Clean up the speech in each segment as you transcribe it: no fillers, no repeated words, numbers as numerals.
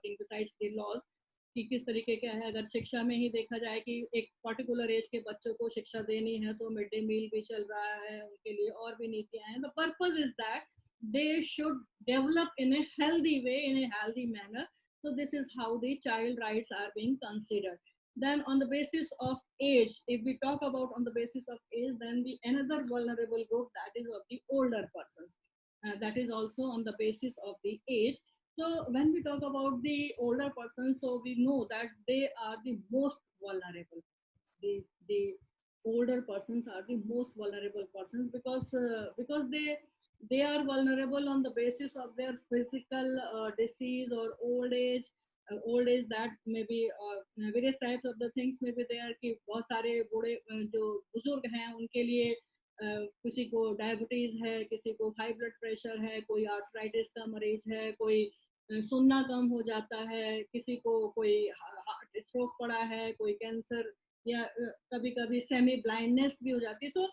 Working besides the laws कि किस तरीके का है। अगर शिक्षा में ही देखा जाए कि एक पर्टिकुलर एज के बच्चों को शिक्षा देनी है तो मिड डे मील भी चल रहा है, उनके लिए और भी नीतियां हैं। The purpose is that they should develop in a healthy way, in a healthy manner. So this is how the child rights are being considered. Then on the basis of age, if we talk about on the basis of age, then the another vulnerable group, that is of the older persons, that is also on the basis of the age. So when we talk about the older persons, so we know that they are the most vulnerable. The older persons are the most vulnerable persons because they are vulnerable on the basis of their physical disease or old age that may be various types of the things may be there कि बहुत सारे बूढ़े जो बुजुर्ग हैं उनके लिए किसी को डायबिटीज है, किसी को हाई ब्लड प्रेशर है, कोई आर्थराइटिस का मरीज है, कोई सुनना कम हो जाता है, किसी को कोई हार्ट स्ट्रोक पड़ा है, कोई कैंसर या कभी कभी सेमी ब्लाइंडनेस भी हो जाती है. सो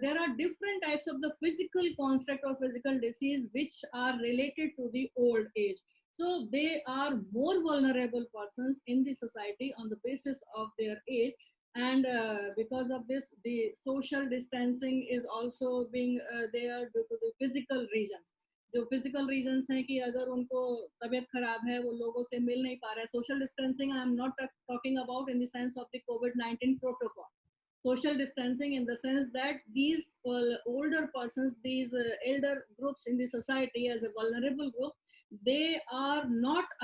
there are different types of the physical construct or physical disease which are related to the old age. So they are more vulnerable persons in the society on the basis of their age. And because of this, the social distancing is also being there due to the physical reasons. जो physical reasons हैं कि अगर उनको तबीयत खराब है, वो लोगों से मिल नहीं पा रहा है. Social distancing I am not talking about in the sense of the covid protocol. Social distancing in the sense that these older persons, these elder groups in the society as a vulnerable group, they are not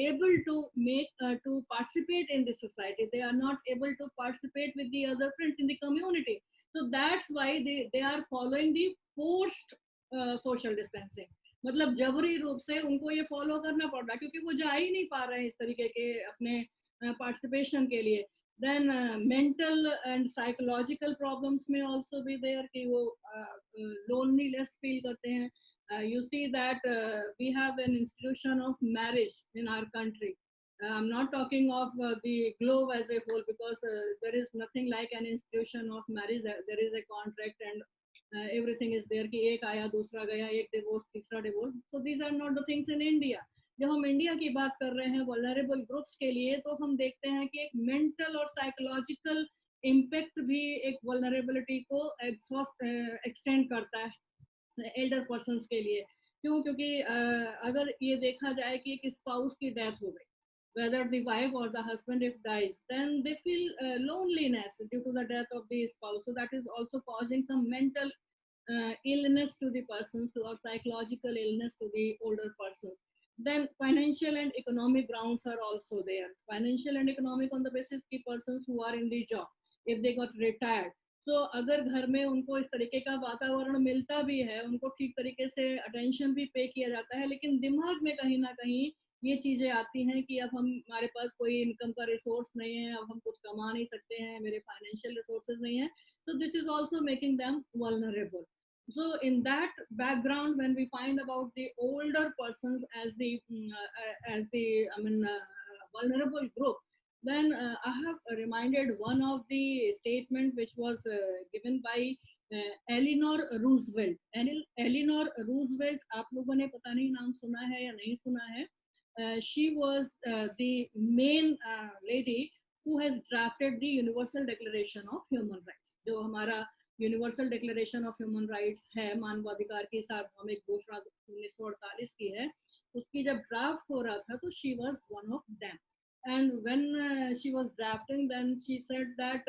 able to make to participate in the society. They are not able to participate with the other friends in the community. So that's why they are following the forced social distancing. मतलब जबरी रूप से उनको ये follow करना पड़ रहा है क्योंकि वो जा ही नहीं पा रहे हैं इस तरीके के अपने पार्टिसिपेशन के लिए. Then mental and psychological problems may also be there कि वो loneliness feel करते हैं. You see that we have an institution of marriage in our country. I'm not talking of the globe as a whole because there is nothing like an institution of marriage. There is a contract and everything is there कि एक आया दूसरा गया, एक divorce तीसरा divorce. So these are not the things in India. जब हम India की बात कर रहे हैं वल्नरेबल ग्रुप्स के लिए, तो हम देखते हैं कि एक मेंटल और साइकोलॉजिकल इम्पैक्ट भी एक वल्नरेबिलिटी को एक्सटेंड करता है एल्डर पर्सन्स के लिए. क्यों? क्योंकि अगर ये देखा जाए कि एक स्पाउस की डेथ हो गई, whether the wife or the husband if dies, then they feel loneliness due to the death of the spouse. So that is also causing some mental illness to the persons, or psychological illness to the older persons. Then financial and economic grounds are also there. Financial and economic on the basis की persons who are in the job, if they got retired. So अगर घर में उनको इस तरीके का वातावरण मिलता भी है, उनको ठीक तरीके से अटेंशन भी पे किया जाता है, लेकिन दिमाग में कहीं ना कहीं ये चीजें आती हैं कि अब हमारे पास कोई इनकम का रिसोर्स नहीं है, अब हम कुछ कमा नहीं सकते हैं, मेरे फाइनेंशियल रिसोर्सेज नहीं है. So this is also making them vulnerable. So in that background, when we find about the older persons as the vulnerable group, then I have reminded one of the statement which was given by Eleanor Roosevelt. Eleanor Roosevelt, आप लोगों ने पता नहीं नाम सुना है या नहीं सुना है. She was the main lady who has drafted the Universal Declaration of Human Rights. जो हमारा universal declaration of human rights है, मानवाधिकार की सार्वभौमिक घोषणा 1948 की है, उसकी जब ड्राफ्ट हो रहा था तो she was one of them. And when she was drafting, then she said that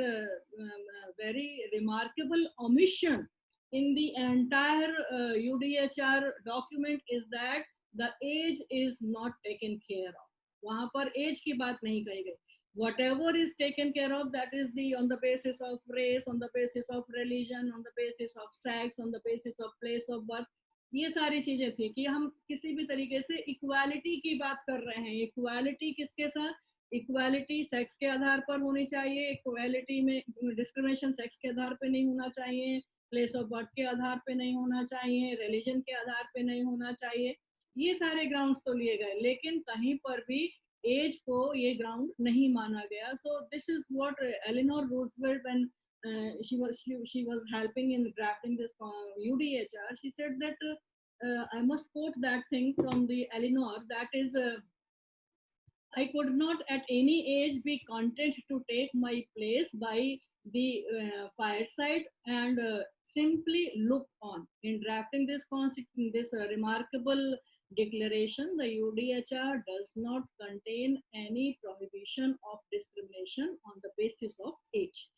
very remarkable omission in the entire UDHR document is that the age is not taken care of. वहाँ पर as की बात नहीं कही गई. Whatever is taken care of, that is the on the basis of race, on the basis of religion, on the basis of sex, on the basis of place of birth. ये सारी चीजें थी कि हम किसी भी तरीके से इक्वालिटी की बात कर रहे हैं. इक्वालिटी किसके साथ? इक्वालिटी सेक्स के आधार पर होनी चाहिए. इक्वालिटी में डिस्क्रिमिनेशन सेक्स के आधार पे नहीं होना चाहिए, प्लेस ऑफ बर्थ के आधार पे नहीं होना चाहिए, रिलीजन के आधार पे नहीं होना चाहिए. ये सारे ग्राउंड्स तो लिए गए, लेकिन कहीं पर भी एज को ये ग्राउंड नहीं माना गया. So this is what Eleanor Roosevelt, when she was helping in drafting this UDHR, she said that I must quote that thing from the Eleanor, that is I could not at any age be content to take my place by the fireside and simply look on. In drafting this remarkable declaration, the UDHR does not contain any prohibition of discrimination on the basis of age.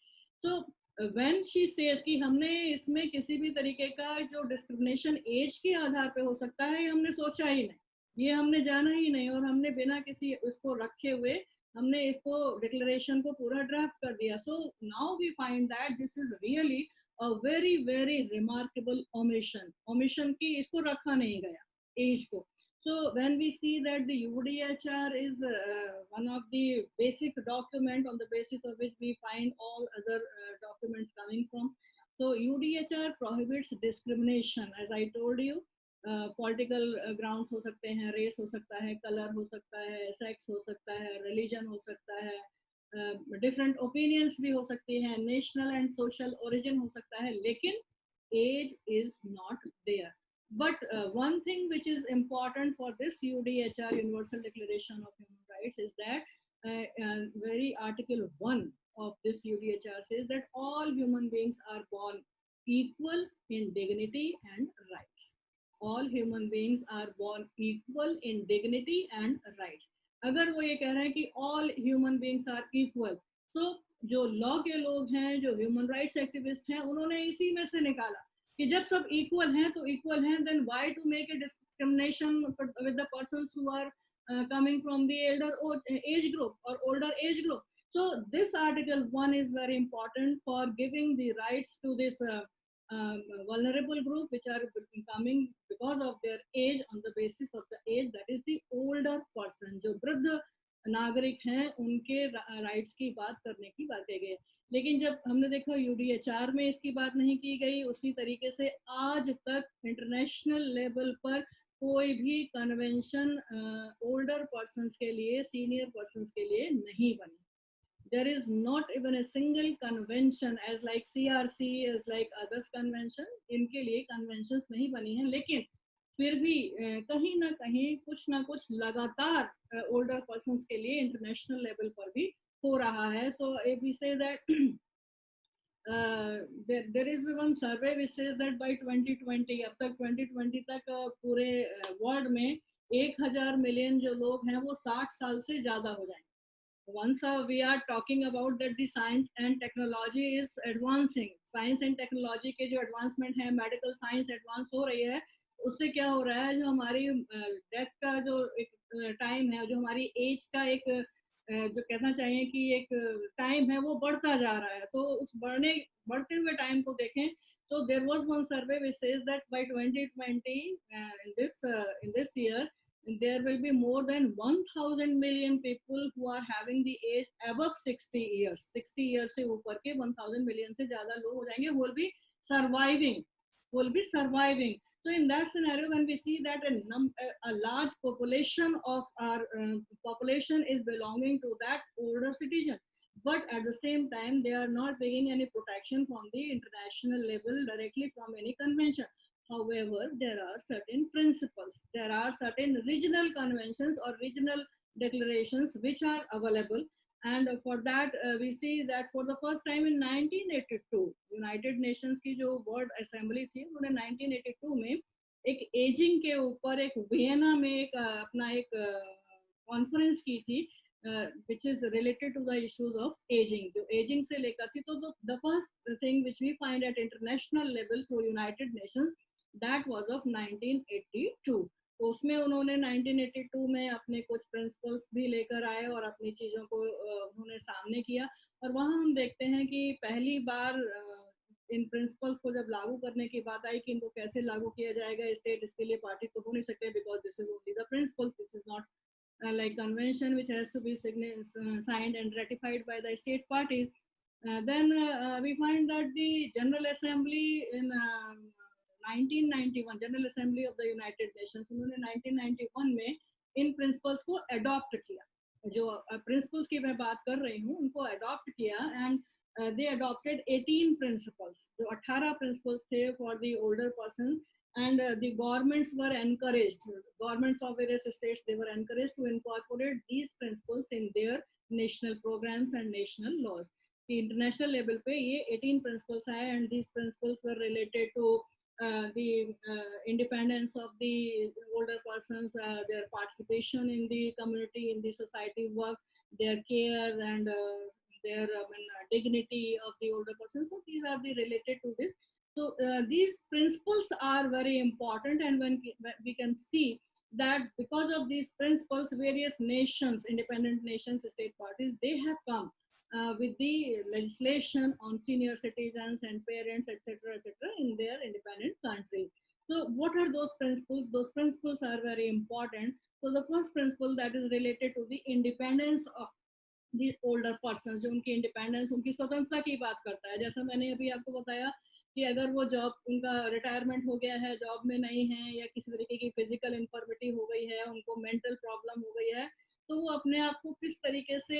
So when she says कि हमने इसमें किसी भी तरीके का जो discrimination as के आधार पे हो सकता है, हमने सोचा ही नहीं, ये हमने जाना ही नहीं, और हमने बिना किसी इसको रखे हुए हमने इसको डिक्लेरेशन को पूरा ड्राफ्ट कर दिया. So now we find that this is really a very very remarkable omission की इसको रखा नहीं गया एज को. So when we see that the UDHR is one of the basic document on the basis of which we find all other documents coming from, so UDHR prohibits discrimination, as I told you. Political grounds हो सकते हैं, race हो सकता है, colour हो सकता है, sex हो सकता है, रिलीजन हो सकता है, डिफरेंट ओपिनियंस भी हो सकती हैं, नेशनल एंड सोशल ओरिजिन हो सकता है, लेकिन age is not there. But one thing which is important for this UDHR Universal Declaration of Human Rights is that very Article 1 of this UDHR says that all human beings are born equal in dignity and rights. All human beings are born equal in dignity and rights. अगर वो ये कह रहे हैं कि all human beings are equal, तो जो law के लोग हैं, जो ह्यूमन राइट्स एक्टिविस्ट हैं, उन्होंने इसी में से निकाला कि जब सब इक्वल हैं तो इक्वल हैं, then why to make a discrimination with the persons who are coming from the elder age group or older age group. So this article 1 is very important for giving the rights to this vulnerable group which are coming because of their age, on the basis of the age, that is the older person. जो वृद्ध नागरिक हैं उनके rights की बात करने की बात कही गई. लेकिन जब हमने देखा यूडीएचआर में इसकी बात नहीं की गई, उसी तरीके से आज तक इंटरनेशनल लेवल पर कोई भी कन्वेंशन ओल्डर पर्सन्स के लिए, सीनियर पर्सन्स के लिए नहीं बनी. There is not even a single convention as like CRC, as like others convention, इनके लिए conventions नहीं बनी हैं. लेकिन फिर भी कहीं ना कहीं कुछ ना कुछ लगातार older persons के लिए international level पर भी हो रहा है. So if we say that there is one survey which says that by 2020, अब तक 2020 तक पूरे वर्ल्ड में 1000 मिलियन जो लोग हैं वो 60 साल से ज़्यादा हो जाएंगे. Once we are talking about that the science and technology is advancing, science and technology के जो advancement है, medical science advance हो रही है, उससे क्या हो रहा है, जो हमारी डेथ का जो एक टाइम है, जो हमारी एज का एक जो कहना चाहिए कि एक टाइम है, वो बढ़ता जा रहा है. तो उस बढ़ते हुए टाइम को देखें तो there was one survey which says that by 2020 in this year there will be more than 1000 million people who are having the age above 60 years. 60 years से ऊपर के 1000 million से ज़्यादा लोग हो जाएंगे who will be surviving. So in that scenario, when we see that a large population of our population is belonging to that older citizen, but at the same time they are not taking any protection from the international level directly from any convention. However, there are certain principles, there are certain regional conventions or regional declarations which are available. And for that we see that for the first time in 1982 United Nations की जो world assembly थी, उन्होंने 1982 में एक ageing के ऊपर एक Vienna में एक अपना एक कॉन्फ्रेंस की थी which is related to the issues of aging. जो एजिंग से लेकर थी, तो the first thing which we find at international level through United Nations, that was of 1982. तो उसमें उन्होंने 1982 में अपने कुछ प्रिंसिपल्स भी लेकर आए और अपनी चीज़ों को उन्होंने सामने किया. और वहाँ हम देखते हैं कि पहली बार इन प्रिंसिपल्स को जब लागू करने की बात आई कि इनको कैसे लागू किया जाएगा, स्टेट इसके लिए पार्टी तो हो नहीं सकते, because this is only the principles, this is not like convention which has to be signed and ratified by the state parties. Then we find that the General Assembly in 1991, General Assembly of the United Nations, उन्होंने 1991 में इन principles को adopt किया. जो principles की मैं बात कर रही हूँ उनको अडॉप्ट किया, एंड they adopted 18 principles. जो 18 principles थे for the older persons, and the governments were encouraged, governments of various states, they were encouraged to incorporate these principles in their national programs and national laws. कि international level पे ये 18 principles आए, and these principles were related to the independence of the older persons, their participation in the community, in the society work, their care, and their dignity of the older persons. So these are the related to this. So these principles are very important, and when we can see that because of these principles, various nations, independent nations, state parties, they have come with the legislation on senior citizens and parents, etc., etc., in their independent country. So, what are those principles? Those principles are very important. So, the first principle that is related to the independence of the older person, जो उनकी independence, उनकी स्वतंत्रता की बात करता है. जैसा मैंने अभी आपको बताया कि अगर वो जॉब, उनका रिटायरमेंट हो गया है, जॉब में नहीं है, या किसी तरीके की फिजिकल इन्फॉर्मिटी हो गई है, उनको मेंटल प्रॉब्लम हो गई है, तो वो अपने आप को किस तरीके से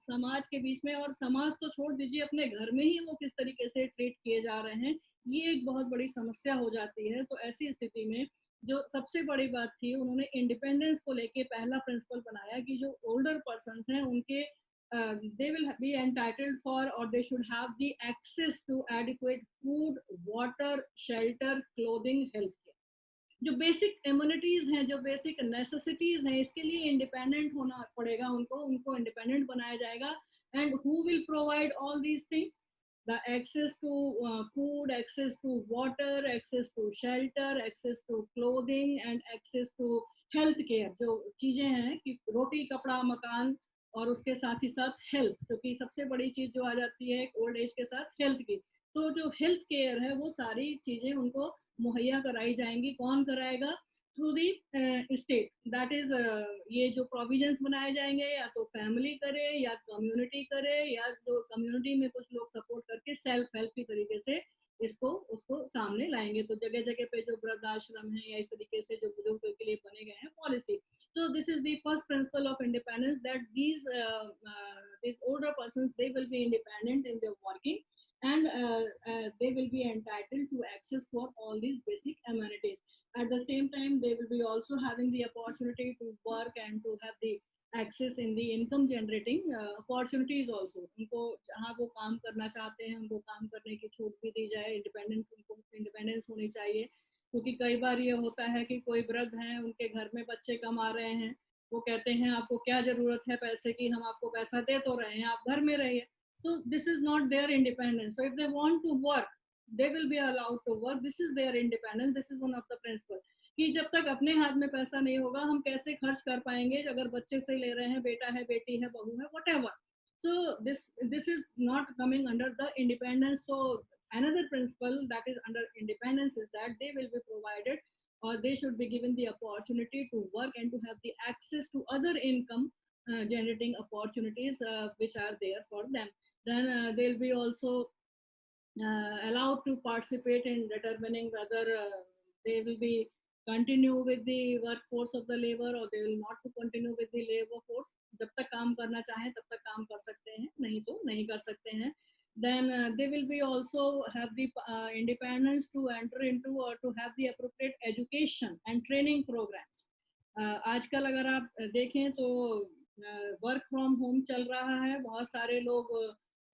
समाज के बीच में, और समाज तो छोड़ दीजिए, अपने घर में ही वो किस तरीके से ट्रीट किए जा रहे हैं, ये एक बहुत बड़ी समस्या हो जाती है. तो ऐसी स्थिति में जो सबसे बड़ी बात थी, उन्होंने इंडिपेंडेंस को लेके पहला प्रिंसिपल बनाया कि जो ओल्डर पर्सन हैं उनके they will be entitled for, or they should have the access to adequate food, water, shelter, clothing, health care. जो बेसिक इम्यूनिटीज हैं, जो बेसिक नेसेसिटीज हैं, इसके लिए इंडिपेंडेंट होना पड़ेगा उनको, उनको इंडिपेंडेंट बनाया जाएगा. And who will provide all these things? the access to food, access to water, access to shelter, access to clothing, and access to health care. जो चीजें हैं कि रोटी, कपड़ा, मकान, और उसके साथ ही साथ हेल्थ, क्योंकि सबसे बड़ी चीज जो आ जाती है ओल्ड एज के साथ, हेल्थ की. तो जो हेल्थ केयर है, वो सारी चीजें उनको मुहैया कराई जाएंगी. कौन कराएगा? Through the state. That is, ये जो प्रोविजंस बनाए जाएंगे, या तो फैमिली करे, या कम्युनिटी करे, या जो कम्युनिटी में कुछ लोग सपोर्ट करके सेल्फ हेल्प की तरीके से इसको उसको सामने लाएंगे. तो जगह जगह पे जो वृद्धाश्रम है, या इस तरीके से जो बुजुर्गों के लिए बने गए हैं policy. So this is the first principle of independence, that these older persons, they will be independent in their working, and they will be entitled to access for all these basic amenities. At the same time, they will be also having the opportunity to work and to have the access in the income generating opportunities also. उनको जहाँ वो काम करना चाहते हैं, उनको काम करने की छूट भी दी जाए. उनको इंडिपेंडेंस होनी चाहिए, क्योंकि कई बार ये होता है कि कोई वृद्ध हैं, उनके घर में बच्चे कमा रहे हैं, वो कहते हैं आपको क्या जरूरत है पैसे की, हम आपको पैसा दे तो रहे हैं, आप घर में रहिए. तो this is not their independence. So if they want to work, they will be allowed to work. This is their independence. This is one of the principle, कि जब तक अपने हाथ में पैसा नहीं होगा, हम कैसे खर्च कर पाएंगे? अगर बच्चे से ले रहे हैं, बेटा है, बेटी है, बहू है, whatever. So this is not coming under the independence. So another principle that is under independence is that they will be provided, or they should be given the opportunity to work and to have the access to other income generating opportunities which are there for them. Then they'll be also allowed to participate in determining whether they will be continue with the workforce of the labor, or they will not to continue with the labor force. जब तक काम करना चाहें तब तक काम कर सकते हैं, नहीं तो नहीं कर सकते हैं. Then they will be also have the independence to enter into or to have the appropriate education and training programs. आजकल अगर आप देखें तो वर्क फ्रॉम होम चल रहा है, बहुत सारे लोग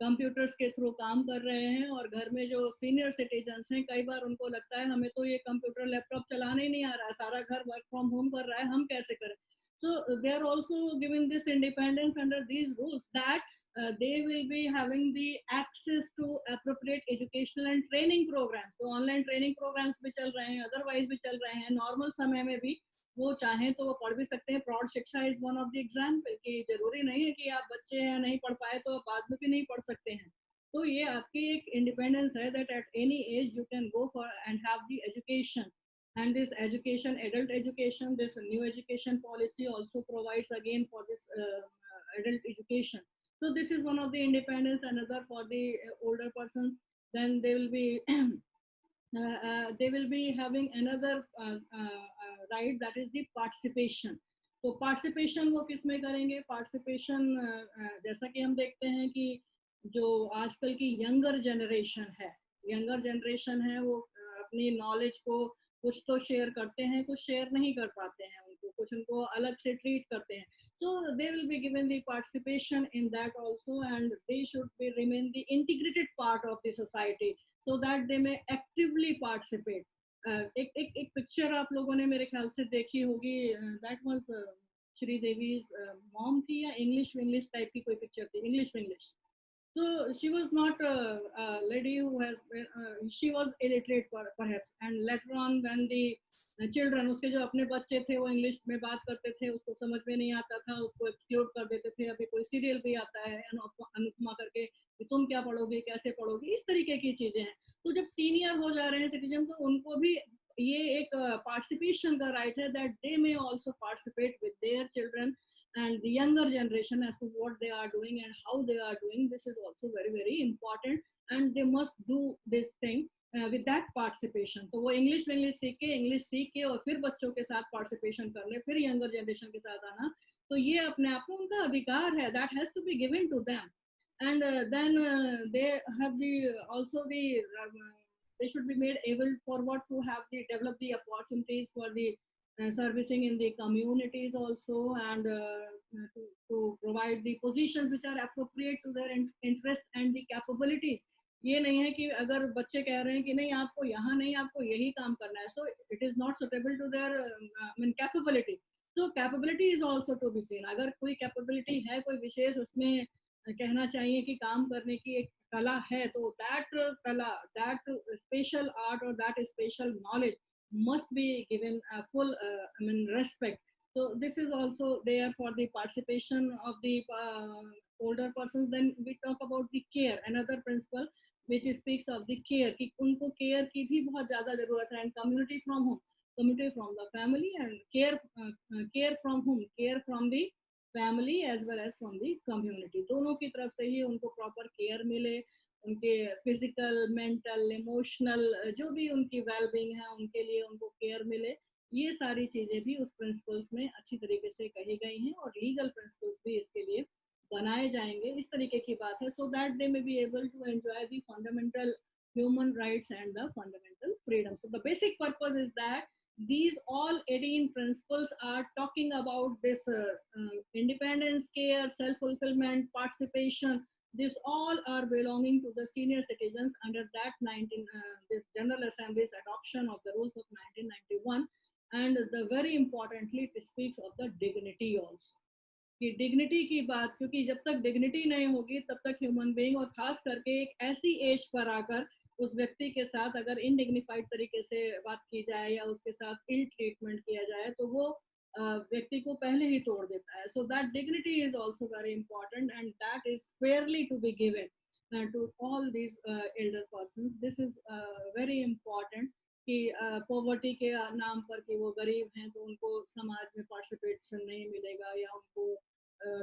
कंप्यूटर्स के थ्रू काम कर रहे हैं, और घर में जो सीनियर सिटीजन्स हैं, कई बार उनको लगता है हमें तो ये कंप्यूटर लैपटॉप चलाने ही नहीं आ रहा है, सारा घर वर्क फ्रॉम होम कर रहा है, हम कैसे करें? So they are also given this independence under these rules, that they will be having the access to appropriate educational and training programs. तो ऑनलाइन ट्रेनिंग प्रोग्राम्स भी चल रहे हैं, अदरवाइज भी चल रहे हैं, नॉर्मल समय में भी वो चाहें तो वो पढ़ भी सकते हैं. प्रौढ़ शिक्षा is one of the example, कि जरूरी नहीं है कि आप बच्चे हैं, नहीं पढ़ पाए तो बाद में भी नहीं पढ़ सकते हैं. तो ये आपकी एक इंडिपेंडेंस है, that at any as you can go for and have the education. And this education, adult education, this new education policy also provides again for this adult education. So this is one of the independence. Another for the older person, then they will be they will be having another right, that is the participation. तो participation वो किस में करेंगे? Participation जैसा कि हम देखते हैं कि जो आजकल की यंगर जनरेशन है, वो अपनी नॉलेज को कुछ तो शेयर करते हैं, कुछ शेयर नहीं कर पाते हैं, उनको कुछ उनको अलग से ट्रीट करते हैं. So they will be given the participation in that also, and they should be remain the integrated part of the society so that they may actively participate. एक पिक्चर आप लोगों ने मेरे ख्याल से देखी होगी, that was Shri Devi's mom थी या इंग्लिश इंग्लिश टाइप की कोई पिक्चर थी, English English. So she was not a lady who has she was illiterate perhaps, and later on when the children, उसके जो अपने बच्चे थे वो इंग्लिश में बात करते थे, उसको समझ में नहीं आता था, उसको एक्सक्लूड कर देते थे. अभी कोई सीरियल भी आता है अनुपमा करके कि तुम क्या पढ़ोगे, कैसे पढ़ोगे, इस तरीके की चीजें हैं. तो जब सीनियर हो जा रहे हैं सिटीजन, तो उनको भी ये एक पार्टिसिपेशन का राइट है, that they may also participate with their children and the younger generation as to what they are doing and how they are doing. This is also very very important, and they must do this thing with that participation. तो वो English में English सीख के और फिर बच्चों के साथ पार्टिसिपेशन करने, फिर यंगर जनरेशन के साथ आना, तो ये अपने आप में उनका अधिकार है, that has to be given to them. And then they have the also the they should be made able forward to have the develop the opportunities for the servicing in the communities also, and to provide the positions which are appropriate to their interests and the capabilities. ये नहीं है कि अगर बच्चे कह रहे हैं कि नहीं आपको यहाँ नहीं, आपको यही काम करना है, so it is not suitable to their capability. So capability is also to be seen. अगर कोई capability है, कोई विशेष उसमें कहना चाहिए कि काम करने की एक कला है, तो that कला, that special art or that special knowledge must be given a full respect. So this is also there for the participation of the older persons. Then we talk about the care, another principle which speaks of the care, कि उनको care की भी बहुत ज़्यादा ज़रूरत है. And community from whom? Community from the family, and care from whom? Care from the family as well as from the community. दोनों की तरफ से ही उनको proper care मिले, उनके फिजिकल, मेंटल, इमोशनल जो भी उनकी वेलबींग है, उनके लिए उनको केयर मिले. ये सारी चीजें भी उस प्रिंसिपल्स में अच्छी तरीके से कही गई हैं, और लीगल प्रिंसिपल्स भी इसके लिए बनाए जाएंगे, इस तरीके की बात है. So that they may be able to enjoy the fundamental human rights and the fundamental freedoms. So the basic purpose is that these all 18 principles are talking about this independence, care, self-fulfillment, participation. These all are belonging to the senior citizens under that this General Assembly's adoption of the rules of 1991. And the very importantly, it speaks of the dignity also. कि dignity की बात, क्योंकि जब तक dignity नहीं होगी तब तक ह्यूमन बीइंग, और खास करके एक ऐसी एज पर आकर उस व्यक्ति के साथ अगर इनडिग्निफाइड तरीके से बात की जाए या उसके साथ इल ट्रीटमेंट किया जाए, तो वो व्यक्ति को पहले ही तोड़ देता है. So that dignity is also very important, and that is fairly to be given to all these elder persons. This is very important कि पॉवर्टी के नाम पर कि वो गरीब हैं तो उनको समाज में पार्टिसिपेशन नहीं मिलेगा, या उनको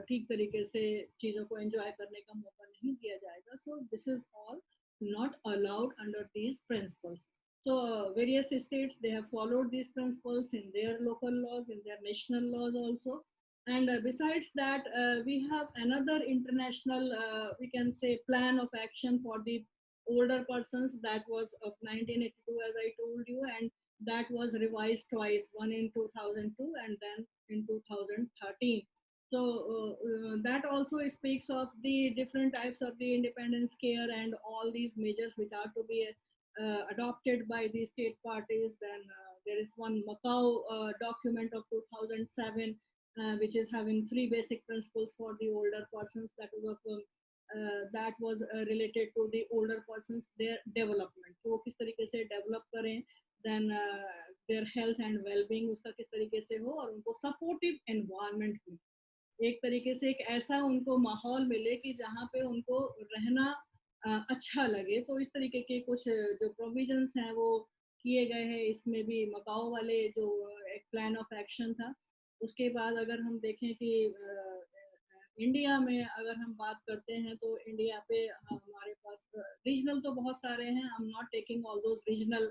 ठीक तरीके से चीज़ों को एंजॉय करने का मौका नहीं दिया जाएगा. सो this is all not allowed under these principles. So various states, they have followed these principles in their local laws, in their national laws also. And besides that, we have another international, we can say, plan of action for the older persons, that was of 1982, as I told you, and that was revised twice, one in 2002 and then in 2013. So that also speaks of the different types of the independence care and all these measures which are to be adopted by the state parties. Then there is one Macau document of 2007, which is having 3 basic principles for the older persons. That was related to the older persons, their development. तो वो किस तरीके से develop करें, then their health and well-being उसका किस तरीके से हो, और उनको supportive environment में एक तरीके से एक ऐसा उनको माहौल मिले कि जहाँ पे उनको रहना अच्छा लगे. तो इस तरीके के कुछ जो प्रोविजंस हैं वो किए गए हैं इसमें भी. मकाओ वाले जो एक प्लान ऑफ एक्शन था, उसके बाद अगर हम देखें कि इंडिया में अगर हम बात करते हैं, तो इंडिया पे हमारे पास रीजनल तो बहुत सारे हैं. I am not taking all those regional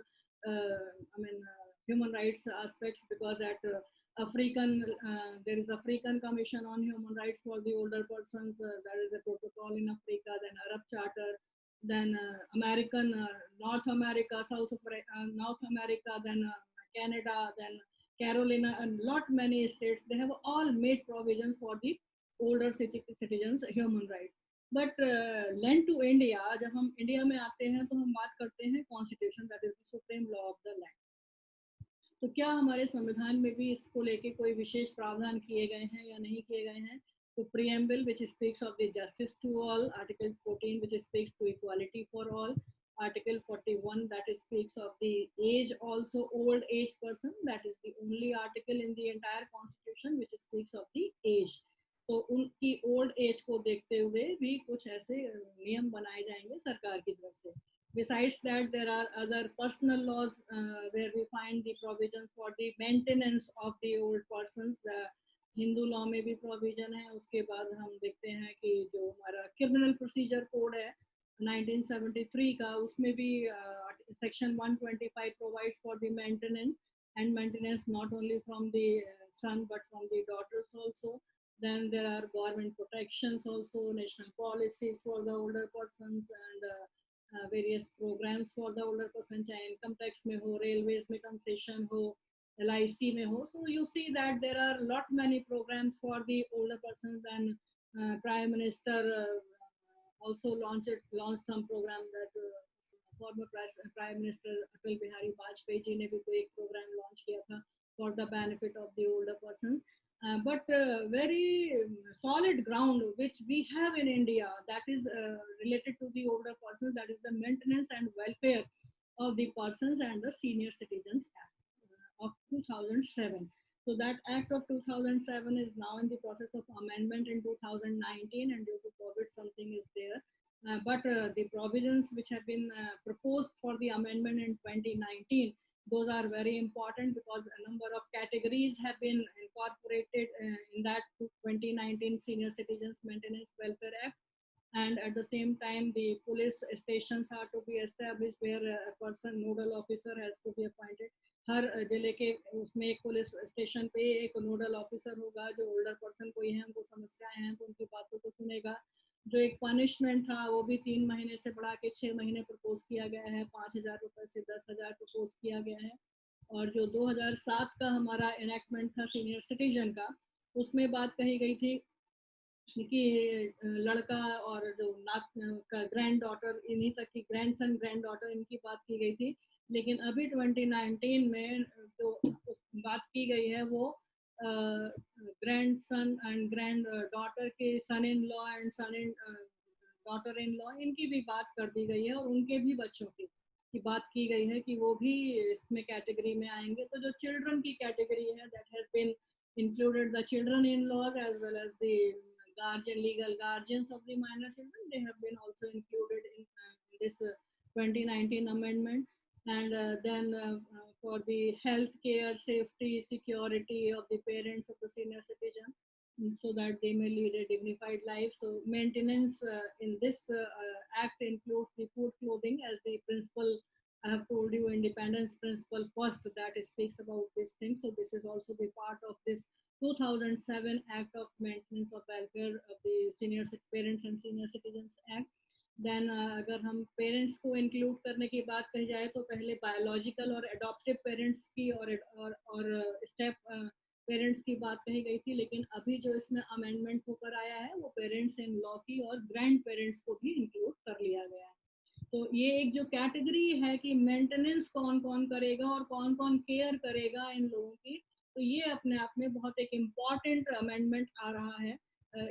human rights aspects, because at African, there is African Commission on Human Rights for the older persons. There is a protocol in Africa, then Arab Charter, then American, North America, North America, then Canada, then Carolina, and lot many states, they have all made provisions for the older citizens human rights. But land to India, जब हम India में आते हैं तो हम बात करते हैं constitution, that is the supreme law of the land. तो क्या हमारे संविधान में भी इसको लेके कोई विशेष प्रावधान किए गए हैं या नहीं किए गए हैं? तो preamble which speaks of the justice to all, article 14 which speaks to equality for all, article 41 that speaks of the age, also old age person, that is the only article in the entire constitution which speaks of the age. तो उनकी old age को देखते हुए भी कुछ ऐसे नियम बनाए जाएंगे सरकार की तरफ से। Besides that, there are other personal laws where we find the provisions for the maintenance of the old persons. The Hindu law में भी प्रोविजन है। उसके बाद हम देखते हैं कि जो हमारा क्रिमिनल प्रोसीजर कोड है 1973 का, उसमें भी section 125 provides for the maintenance, and maintenance not only from the son but from the daughters also. Then there are government protections also, national policies for the older persons, and various programs for the older person, चाहे income tax में हो, railways में concession हो, LIC में हो. So you see that there are lot many programs for the older persons, and Prime Minister also launched some program that former Prime Minister Atal Bihari Vajpayee ji ने भी कोई एक program launch किया था for the benefit of the older persons. But very solid ground which we have in India that is related to the older persons, that is the maintenance and welfare of the persons and the senior citizens Act of 2007. So that Act of 2007 is now in the process of amendment in 2019, and due to COVID something is there. But the provisions which have been proposed for the amendment in 2019, those are very important because a number of categories have been incorporated in that 2019 Senior Citizens Maintenance Welfare Act. And at the same time, the police stations are to be established where a person, nodal officer has to be appointed. हर जिले के उसमें एक police station पे एक nodal officer होगा जो older person कोई है, उनको समस्याएं हैं तो उनकी बातों को सुनेगा। जो एक पनिशमेंट था वो भी 3 महीने से बढ़ा के 6 महीने प्रपोज किया गया है, 5,000 रुपए से 10,000 प्रपोज किया गया है। और जो 2007 का हमारा इनेक्टमेंट था सीनियर सिटीजन का, उसमें बात कही गई थी कि लड़का और जो नात का ग्रैंड डॉटर, इन्हीं तक की ग्रैंडसन ग्रैंड डॉटर, इनकी बात की गई थी। लेकिन अभी 2019 में जो उस बात की गई है वो grandson and granddaughter के son in law and son in daughter in law, इनकी भी बात कर दी गई है और उनके भी बच्चों की बात की गई है कि वो भी इसमें कैटेगरी में आएंगे। तो जो चिल्ड्रन की कैटेगरी है, that has been included the children in laws as well as the legal guardians of the minor children. They have been also included in this 2019 amendment. And then for the health care, safety, security of the parents of the senior citizen, so that they may lead a dignified life. So maintenance in this act includes the food, clothing as the principle. I have told you independence principle first, that speaks about this thing. So this is also the part of this 2007 Act of Maintenance of Welfare of the Senior Parents and Senior Citizens Act. Then अगर हम parents को include करने की बात कही जाए तो पहले बायोलॉजिकल और एडॉप्टिव पेरेंट्स की और स्टेप पेरेंट्स की बात कही गई थी, लेकिन अभी जो इसमें अमेंडमेंट होकर आया है वो पेरेंट्स इन लॉ की और ग्रैंड पेरेंट्स को भी इंक्लूड कर लिया गया है। तो ये एक जो कैटेगरी है कि मेंटेनेंस कौन कौन करेगा और कौन कौन केयर करेगा इन लोगों की, तो ये अपने आप में बहुत एक इम्पॉर्टेंट अमेंडमेंट आ रहा है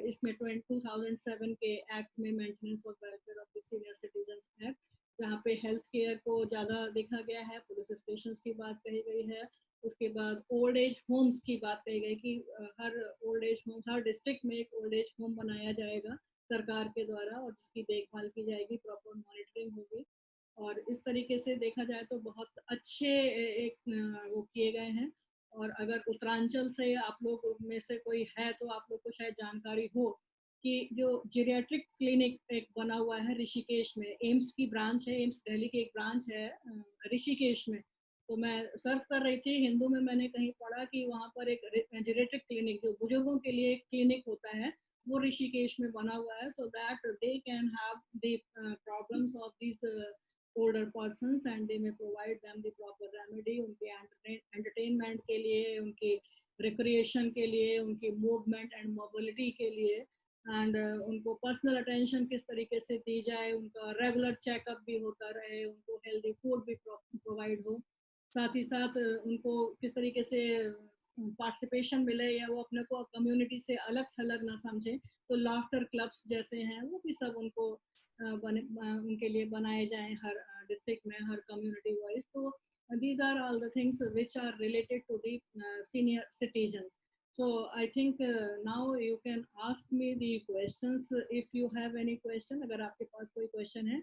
इसमें 2007 के एक्ट में, maintenance of welfare of the senior citizens act, जहाँ पे हेल्थ केयर को ज़्यादा देखा गया है, पुलिस स्टेशन की बात कही गई है। उसके बाद ओल्ड एज होम्स की बात कही गई कि हर ओल्ड एज होम, हर डिस्ट्रिक्ट में एक ओल्ड एज होम बनाया जाएगा सरकार के द्वारा और जिसकी देखभाल की जाएगी, प्रॉपर मॉनिटरिंग होगी। और इस तरीके से देखा जाए तो बहुत अच्छे एक वो किए गए हैं। और अगर उत्तरांचल से आप लोग में से कोई है तो आप लोग को शायद जानकारी हो कि जो जीरियाट्रिक क्लिनिक एक बना हुआ है ऋषिकेश में, एम्स की ब्रांच है, एम्स दिल्ली की एक ब्रांच है ऋषिकेश में। तो मैं सर्च कर रही थी, हिंदू में मैंने कहीं पढ़ा कि वहाँ पर एक जीरियाट्रिक क्लिनिक जो बुजुर्गों के लिए एक क्लिनिक होता है वो ऋषिकेश में बना हुआ है, so that they can have the problems of this older persons and they may provide them the proper remedy उनके entertainment के लिए, उनकी recreation के लिए, उनकी movement and mobility के लिए, एंड उनको पर्सनल अटेंशन किस तरीके से दी जाए, उनका रेगुलर चेकअप भी होता रहे, उनको हेल्दी फूड भी प्रोवाइड हो, साथ ही साथ उनको किस तरीके से पार्टिसिपेशन मिले या वो अपने को कम्युनिटी से अलग थलग ना समझें, तो लाफ्टर क्लब्स जैसे हैं वो भी सब उनको उनके लिए बनाए जाएं हर डिस्ट्रिक्ट में, हर कम्युनिटी वाइज. तो these are all the things which are related to the senior citizens. So I think now you can ask me the questions if you have any question. अगर आपके पास कोई question है